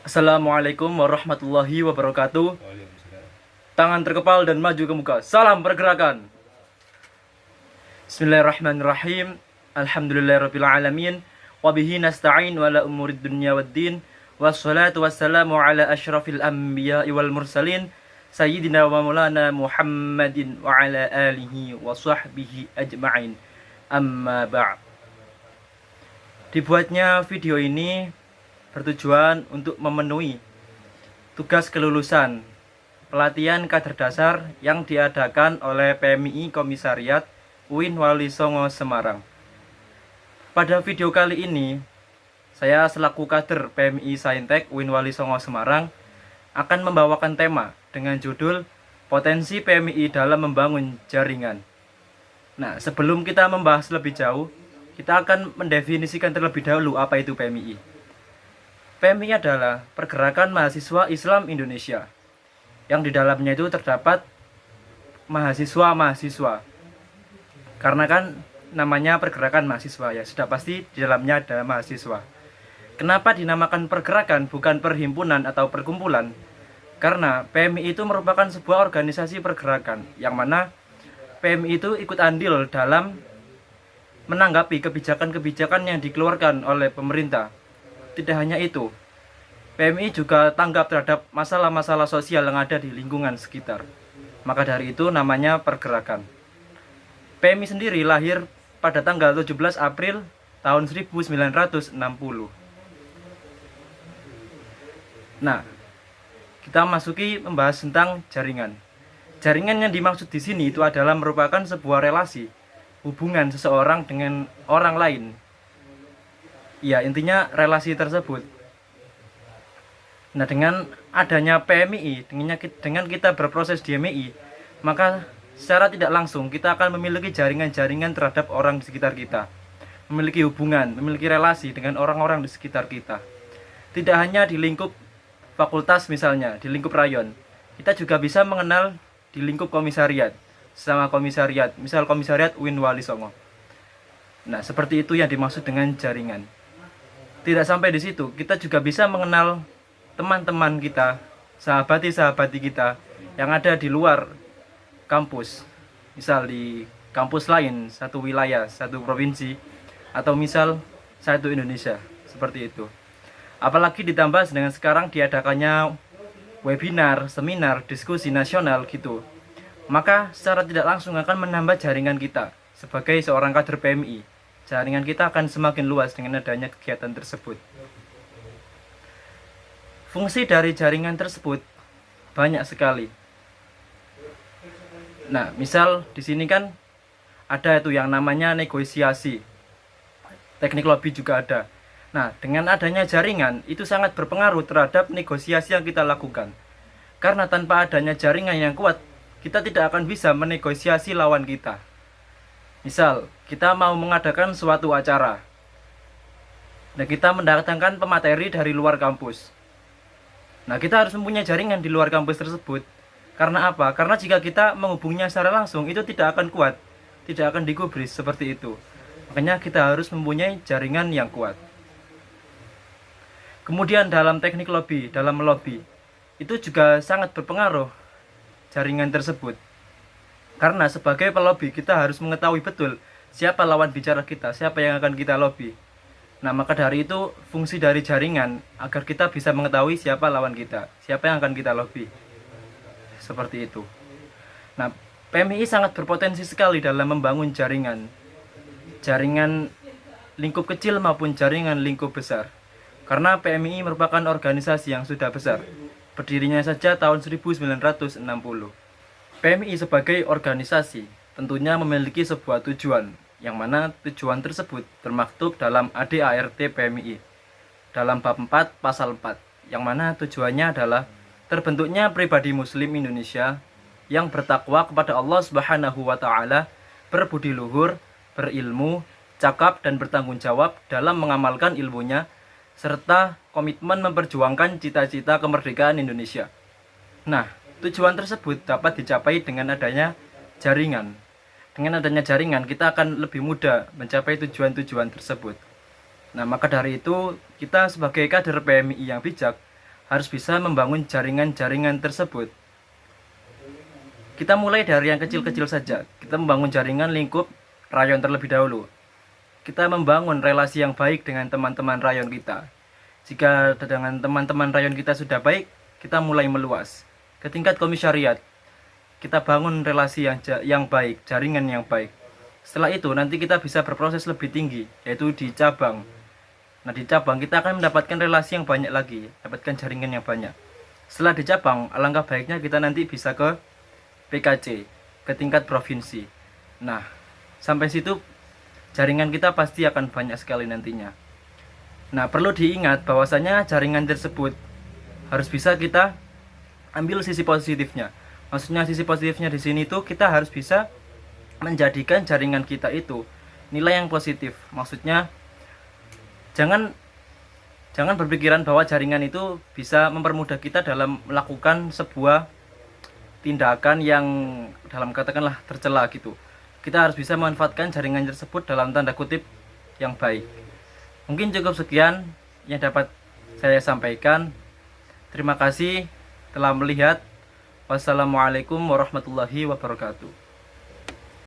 Assalamualaikum warahmatullahi wabarakatuh. Waalaikumsalam. Tangan terkepal dan maju ke muka. Salam pergerakan. Bismillahirrahmanirrahim. Alhamdulillahirabbil alamin. Wabihi nasta'in wala umurid dunya waddin. Wassalatu wassalamu ala asyrafil anbiya'i wal mursalin. Sayyidina wa maulana Muhammadin wa ala alihi wa sahbihi ajma'in. Amma ba'd. Dibuatnya video ini bertujuan untuk memenuhi tugas kelulusan pelatihan kader dasar yang diadakan oleh PMI Komisariat UIN Wali Songo Semarang. Pada video kali ini, saya selaku kader PMI Saintek UIN Wali Songo Semarang akan membawakan tema dengan judul Potensi PMI dalam Membangun Jaringan. Nah, sebelum kita membahas lebih jauh, kita akan mendefinisikan terlebih dahulu apa itu PMI. PMI adalah Pergerakan Mahasiswa Islam Indonesia, yang di dalamnya itu terdapat mahasiswa-mahasiswa. Karena kan namanya pergerakan mahasiswa, ya sudah pasti di dalamnya ada mahasiswa. Kenapa dinamakan pergerakan bukan perhimpunan atau perkumpulan? Karena PMI itu merupakan sebuah organisasi pergerakan, yang mana PMI itu ikut andil dalam menanggapi kebijakan-kebijakan yang dikeluarkan oleh pemerintah. Tidak hanya itu, PMI juga tanggap terhadap masalah-masalah sosial yang ada di lingkungan sekitar. Maka dari itu namanya pergerakan. PMI sendiri lahir pada tanggal 17 April tahun 1960. Nah, kita masuki membahas tentang jaringan. Jaringan yang dimaksud di sini itu adalah merupakan sebuah relasi hubungan seseorang dengan orang lain. Ya, intinya relasi tersebut. Nah, dengan adanya PMI, dengan kita berproses di MI, maka secara tidak langsung kita akan memiliki jaringan-jaringan terhadap orang di sekitar kita. Memiliki hubungan, memiliki relasi dengan orang-orang di sekitar kita. Tidak hanya di lingkup fakultas misalnya, di lingkup rayon. Kita juga bisa mengenal di lingkup komisariat, sama komisariat, misal komisariat UIN Wali Songo. Nah, seperti itu yang dimaksud dengan jaringan. Tidak sampai di situ, kita juga bisa mengenal teman-teman kita, sahabati-sahabati kita yang ada di luar kampus. Misal di kampus lain, satu wilayah, satu provinsi, atau misal satu Indonesia, seperti itu. Apalagi ditambah dengan sekarang diadakannya webinar, seminar, diskusi nasional gitu. Maka secara tidak langsung akan menambah jaringan kita sebagai seorang kader PMI. Jaringan kita akan semakin luas dengan adanya kegiatan tersebut. Fungsi dari jaringan tersebut banyak sekali. Nah, misal di sini kan ada itu yang namanya negosiasi. Teknik lobby juga ada. Nah, dengan adanya jaringan itu sangat berpengaruh terhadap negosiasi yang kita lakukan. Karena tanpa adanya jaringan yang kuat, kita tidak akan bisa menegosiasi lawan kita. Misal, kita mau mengadakan suatu acara. Nah, kita mendatangkan pemateri dari luar kampus. Nah, kita harus mempunyai jaringan di luar kampus tersebut. Karena apa? Karena jika kita menghubunginya secara langsung, itu tidak akan kuat. Tidak akan digubris seperti itu. Makanya kita harus mempunyai jaringan yang kuat. Kemudian dalam teknik lobby, dalam melobi, itu juga sangat berpengaruh jaringan tersebut. Karena sebagai pelobi kita harus mengetahui betul siapa lawan bicara kita, siapa yang akan kita lobby. Nah, maka dari itu fungsi dari jaringan agar kita bisa mengetahui siapa lawan kita, siapa yang akan kita lobby. Seperti itu. Nah, PMI sangat berpotensi sekali dalam membangun jaringan. Jaringan lingkup kecil maupun jaringan lingkup besar. Karena PMI merupakan organisasi yang sudah besar. Berdirinya saja tahun 1960. PMI sebagai organisasi tentunya memiliki sebuah tujuan, yang mana tujuan tersebut termaktub dalam ADART PMI dalam bab 4 pasal 4, yang mana tujuannya adalah terbentuknya pribadi muslim Indonesia yang bertakwa kepada Allah Subhanahu wa taala, berbudi luhur, berilmu, cakap dan bertanggung jawab dalam mengamalkan ilmunya, serta komitmen memperjuangkan cita-cita kemerdekaan Indonesia. Nah, tujuan tersebut dapat dicapai dengan adanya jaringan. Dengan adanya jaringan, kita akan lebih mudah mencapai tujuan-tujuan tersebut. Nah, maka dari itu, kita sebagai kader PMI yang bijak harus bisa membangun jaringan-jaringan tersebut. Kita mulai dari yang kecil-kecil saja. Kita membangun jaringan lingkup rayon terlebih dahulu. Kita membangun relasi yang baik dengan teman-teman rayon kita. Jika dengan teman-teman rayon kita sudah baik, kita mulai meluas ke tingkat komisariat. Kita bangun relasi yang baik, jaringan yang baik. Setelah itu nanti kita bisa berproses lebih tinggi, yaitu di cabang. Nah, di cabang kita akan mendapatkan relasi yang banyak lagi, dapatkan jaringan yang banyak. Setelah di cabang, alangkah baiknya kita nanti bisa ke PKC, ke tingkat provinsi. Nah, sampai situ jaringan kita pasti akan banyak sekali nantinya. Nah, perlu diingat bahwasanya jaringan tersebut harus bisa kita ambil sisi positifnya. Maksudnya sisi positifnya di sini tuh kita harus bisa menjadikan jaringan kita itu nilai yang positif. Maksudnya jangan berpikiran bahwa jaringan itu bisa mempermudah kita dalam melakukan sebuah tindakan yang dalam katakanlah tercela gitu. Kita harus bisa memanfaatkan jaringan tersebut dalam tanda kutip yang baik. Mungkin cukup sekian yang dapat saya sampaikan. Terima kasih telah melihat. Wassalamualaikum warahmatullahi wabarakatuh.